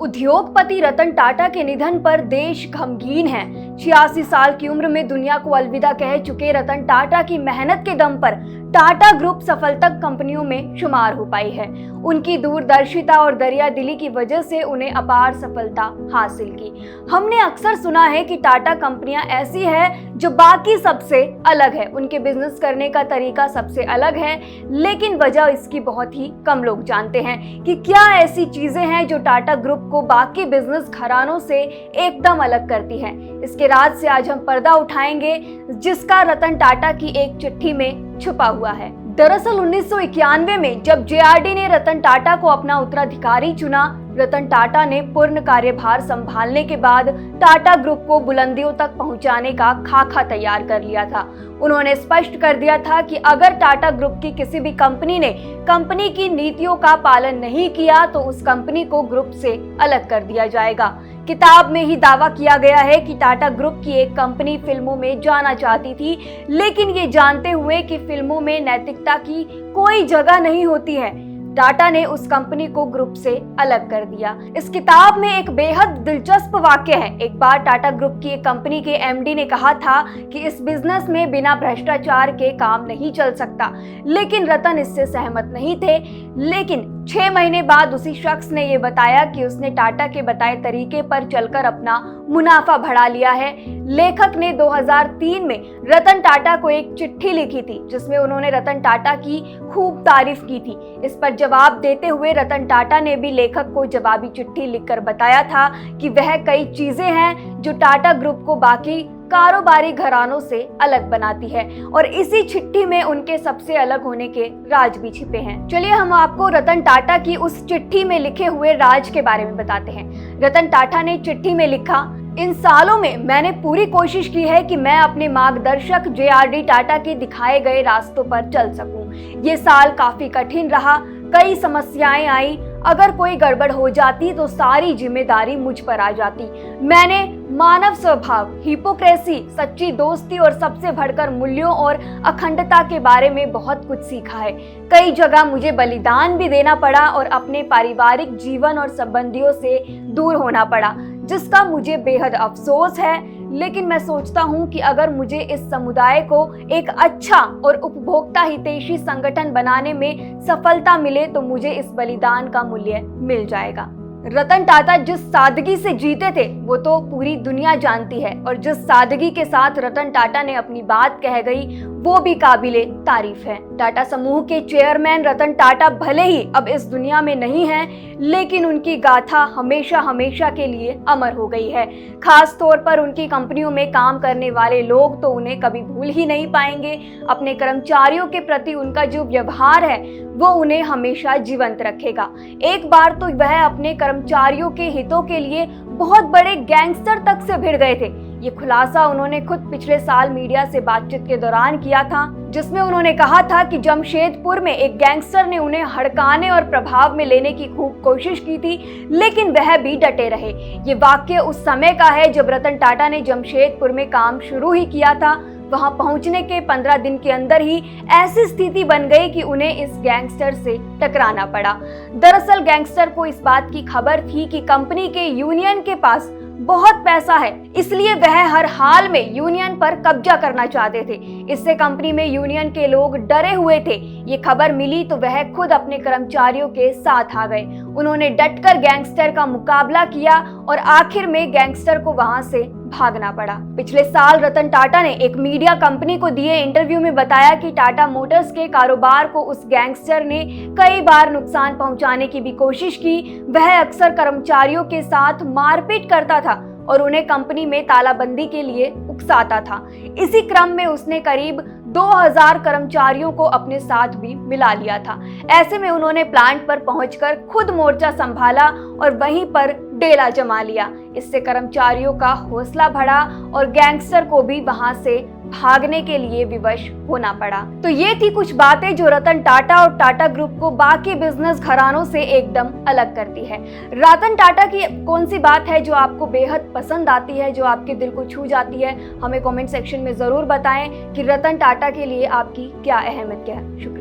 उद्योगपति रतन टाटा के निधन पर देश गमगीन है। 86 साल की उम्र में दुनिया को अलविदा कह चुके रतन टाटा की मेहनत के दम पर टाटा ग्रुप सफलतक कंपनियों में शुमार हो पाई है। उनकी दूरदर्शिता और दरियादिली की वजह से उन्हें अपार सफलता हासिल की। हमने अक्सर सुना है कि टाटा कंपनियां ऐसी है जो बाकी सबसे अलग है, उनके बिजनेस करने का तरीका सबसे अलग है, लेकिन वजह इसकी बहुत ही कम लोग जानते हैं कि क्या ऐसी चीजें हैं जो टाटा ग्रुप को बाकी बिजनेस घरानों से एकदम अलग करती है। इसके राज से आज हम पर्दा उठाएंगे, जिसका रतन टाटा की एक चिट्ठी में छुपा हुआ है। दरअसल 1991 में जब जेआरडी ने रतन टाटा को अपना उत्तराधिकारी चुना, रतन टाटा ने पूर्ण कार्यभार संभालने के बाद टाटा ग्रुप को बुलंदियों तक पहुंचाने का खाका तैयार कर लिया था। उन्होंने स्पष्ट कर दिया था कि अगर टाटा ग्रुप की किसी भी कंपनी ने कंपनी की नीतियों का पालन नहीं किया तो उस कंपनी को ग्रुप से अलग कर दिया जाएगा। किताब में ही दावा किया गया है कि टाटा ग्रुप की एक कंपनी फिल्मों में जाना चाहती थी, लेकिन ये जानते हुए कि फिल्मों में नैतिकता की कोई जगह नहीं होती है, टाटा ने उस कंपनी को ग्रुप से अलग कर दिया। इस किताब में एक बेहद दिलचस्प वाक्य है। एक बार टाटा ग्रुप की एक कंपनी के एमडी ने कहा था कि इस बिजनेस में बिना भ्रष्टाचार के काम नहीं चल सकता, लेकिन रतन इससे सहमत नहीं थे। लेकिन 6 महीने बाद उसी शख्स ने यह बताया कि उसने टाटा के बताए तरीके पर चलकर अपना मुनाफा बढ़ा लिया है। लेखक ने 2003 में रतन टाटा को एक चिट्ठी लिखी थी, जिसमें उन्होंने रतन टाटा की खूब तारीफ की थी। इस पर जवाब देते हुए रतन टाटा ने भी लेखक को जवाबी चिट्ठी लिखकर बताया था कि वह कई चीजें हैं जो टाटा ग्रुप को बाकी कारोबारी घरानों से अलग बनाती है, और इसी चिट्ठी में उनके सबसे अलग होने के राज भी छिपे हैं। चलिए हम आपको रतन टाटा की उस चिट्ठी में लिखे हुए राज के बारे में बताते हैं। रतन टाटा ने चिट्ठी में लिखा, इन सालों में मैंने पूरी कोशिश की है कि मैं अपने मार्गदर्शक जेआरडी टाटा के दिखाए गए रास्तों पर चल सकूं। ये साल काफी कठिन रहा, कई समस्याएं आई। अगर कोई गड़बड़ हो जाती तो सारी जिम्मेदारी मुझ पर आ जाती। मैंने मानव स्वभाव, हिपोक्रेसी, सच्ची दोस्ती और सबसे बढ़कर मूल्यों और अखंडता के बारे में बहुत कुछ सीखा है। कई जगह मुझे बलिदान भी देना पड़ा और अपने पारिवारिक जीवन और संबंधियों से दूर होना पड़ा, जिसका मुझे बेहद अफसोस है। लेकिन मैं सोचता हूं कि अगर मुझे इस समुदाय को एक अच्छा और उपभोक्ता हितैषी संगठन बनाने में सफलता मिले तो मुझे इस बलिदान का मूल्य मिल जाएगा। रतन टाटा जिस सादगी से जीते थे वो तो पूरी दुनिया जानती है, और जिस सादगी के साथ रतन टाटा ने अपनी बात कह गई वो भी काबिले तारीफ है। टाटा समूह के चेयरमैन रतन टाटा भले ही अब इस दुनिया में नहीं हैं, लेकिन उनकी गाथा हमेशा हमेशा के लिए अमर हो गई है। खास तौर पर उनकी कंपनियों में काम करने वाले लोग तो उन्हें कभी भूल ही नहीं पाएंगे। अपने कर्मचारियों के प्रति उनका जो व्यवहार है वो उन्हें हमेशा जीवंत रखेगा। एक बार तो वह अपने कर्मचारियों के हितों के लिए बहुत बड़े गैंगस्टर तक से भिड़ गए थे। ये खुलासा उन्होंने खुद पिछले साल मीडिया से बातचीत के दौरान किया था, जिसमें उन्होंने कहा था कि जमशेदपुर में एक गैंगस्टर ने उन्हें हड़काने और प्रभाव में लेने की खूब कोशिश की थी, लेकिन वह भी डटे रहे। ये वाक्य उस समय का है जब रतन टाटा ने जमशेदपुर में काम शुरू ही किया था। वहां पहुंचने के 15 दिन के अंदर ही ऐसी स्थिति बन गई कि उन्हें इस गैंगस्टर से टकराना पड़ा। दरअसल गैंगस्टर को इस बात की खबर थी कि कंपनी के यूनियन के पास बहुत पैसा है, इसलिए वह हर हाल में यूनियन पर कब्जा करना चाहते थे। इससे कंपनी में यूनियन के लोग डरे हुए थे। ये खबर मिली तो वह खुद अपने कर्मचारियों के साथ आ गए। उन्होंने डटकर गैंगस्टर का मुकाबला किया और आखिर में गैंगस्टर को वहां से भागना पड़ा। पिछले साल रतन टाटा ने एक मीडिया कंपनी को दिए इंटरव्यू में बताया कि टाटा मोटर्स के कारोबार को उस गैंगस्टर ने कई बार नुकसान पहुंचाने की भी कोशिश की। वह अक्सर कर्मचारियों के साथ मारपीट करता था और उन्हें कंपनी में तालाबंदी के लिए उकसाता था। इसी क्रम में उसने करीब 2000 कर्मचारियों को अपने साथ भी मिला लिया था। ऐसे में उन्होंने प्लांट पर पहुंचकर खुद मोर्चा संभाला और वहीं पर डेरा जमा लिया। इससे कर्मचारियों का हौसला बढ़ा और गैंगस्टर को भी वहां से भागने के लिए विवश होना पड़ा। तो ये थी कुछ बातें जो रतन टाटा और टाटा ग्रुप को बाकी बिजनेस घरानों से एकदम अलग करती है। रतन टाटा की कौन सी बात है जो आपको बेहद पसंद आती है, जो आपके दिल को छू जाती है? हमें कमेंट सेक्शन में जरूर बताएं कि रतन टाटा के लिए आपकी क्या अहमियत है। शुक्रिया।